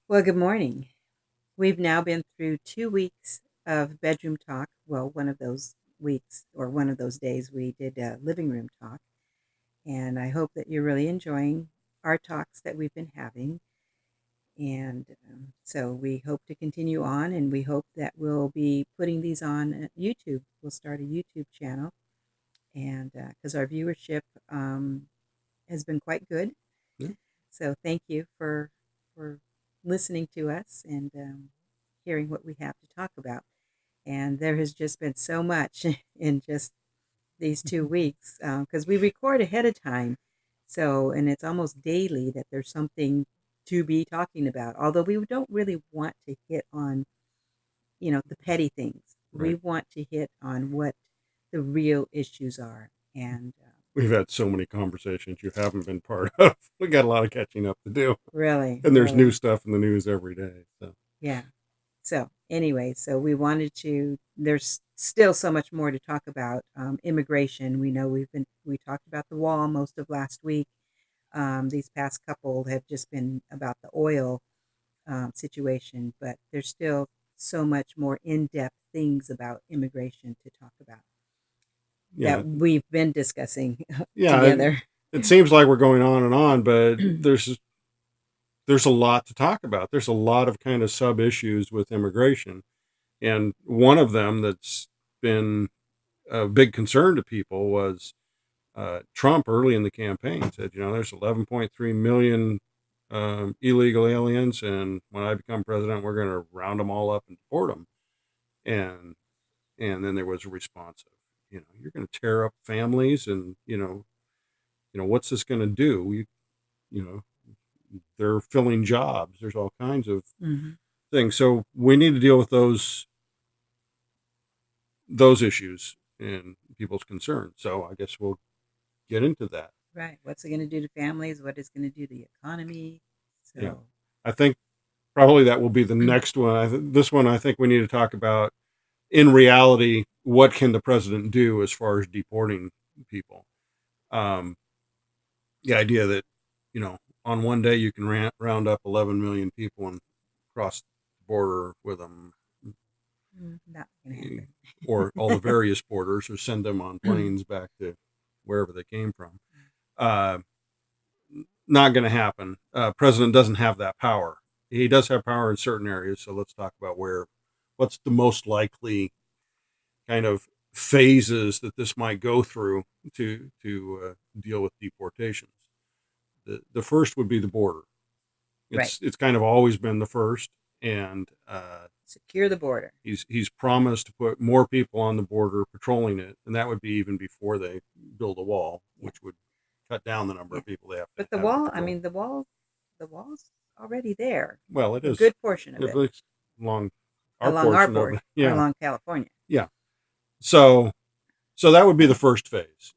Well, good morning. We've now been through 2 weeks of bedroom talk. Well, one of those weeks or one of those days we did living room talk. And I hope that you're really enjoying our talks that we've been having. And so we hope to continue on, and we hope that we'll be putting these on YouTube. We'll start a YouTube channel, and because our viewership has been quite good. Yeah. So thank you for listening to us and hearing what we have to talk about. And there has just been so much in just these 2 weeks because we record ahead of time. So, and it's almost daily that there's something to be talking about. Although we don't really want to hit on, the petty things. We Right. want to hit on what the real issues are. And We've had so many conversations you haven't been part of. We got a lot of catching up to do. really, And there's new really, stuff in the news every day. So, yeah. So anyway, so we wanted to. There's still so much more to talk about. Immigration. We know we talked about the wall most of last week. These past couple have just been about the oil situation, but there's still so much more in-depth things about immigration to talk about yeah. that we've been discussing Yeah, together. it seems like we're going on and on, but there's a lot to talk about. There's a lot of kind of sub issues with immigration. And one of them that's been a big concern to people was Trump early in the campaign said, there's 11.3 million illegal aliens, and when I become president, we're going to round them all up and deport them. And then there was a response of, you're going to tear up families, and what's this going to do? You know, they're filling jobs. There's all kinds of Hmm. things. So we need to deal with those issues and people's concerns. So I guess we'll get into that. Right. What's it going to do to families? What is going to do to the economy? Yeah, So, I think probably that will be the next one. This one I think we need to talk about in reality. What can the president do as far as deporting people? Um, the idea that on one day you can round up 11 million people and cross the border with them, not going to or all the happen. various borders, or send them on planes back to wherever they came from. Uh, Not going to happen. President doesn't have that power. He does have power in certain areas. So let's talk about what's the most likely kind of phases that this might go through to deal with deportations. The first would be the border. Right. It's kind of always been the first, and Secure the border. he's promised to put more people on the border patrolling it, and that would be even before they build a wall, Yeah. which would cut down the number Yeah. of people they have to But the have to wall, I patrol. mean, the wall's already there. Well, it A is good portion of at it least along our along our portion of board it. or Yeah, along California. yeah. So that would be the first phase.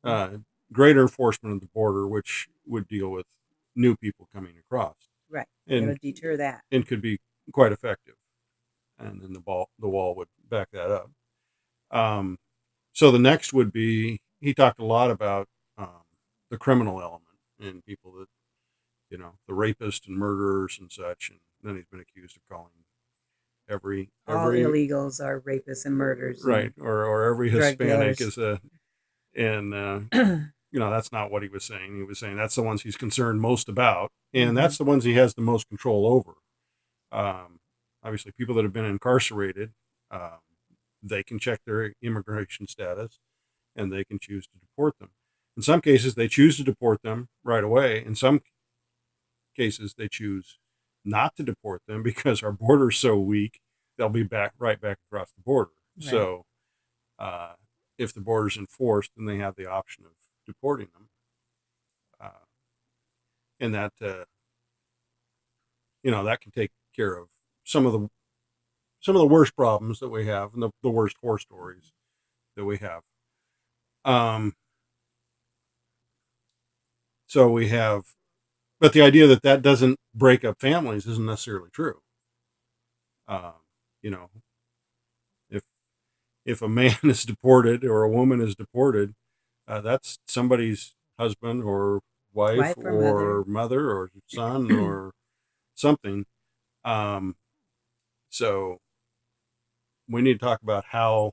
Mhm. Uh, Greater enforcement of the border, which would deal with new people coming across, Right. It'll and deter that. could be quite effective. And then the wall would back that up. Um, so the next would be, he talked a lot about um, the criminal element and people that the rapists and murderers and such, and then he's been accused of calling All every illegals are rapists and murders right, and or every drug Hispanic dealers. is a, and that's not what he was saying. He was saying that's the ones he's concerned most about, and Hmm. that's the ones he has the most control over. Um, Obviously, people that have been incarcerated, um, they can check their immigration status, and they can choose to deport them. In some cases, they choose to deport them right away. In some cases, they choose not to deport them because our border's so weak, they'll be right back across the border. Right. So, uh, if the border's enforced, then they have the option of deporting them, uh, and that can take care of some of the some of the worst problems that we have, and the worst horror stories that we have. Um, so we have, but the idea that that doesn't break up families isn't necessarily true. Um, you know, if a man is deported or a woman is deported, that's somebody's husband or wife Wife or mother. or mother or son or something. So we need to talk about how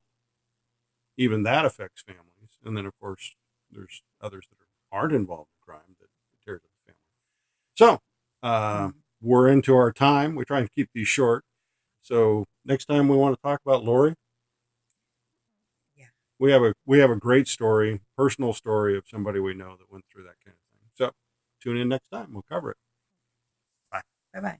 even that affects families. And then, of course, there's others that aren't involved in crime that tears up the family. So Mm. we're into our time. We try and keep these short. So next time we want to talk about Lori, Yeah. we have a great story, personal story of somebody we know that went through that kind of thing. So tune in next time. We'll cover it. Bye. Bye bye.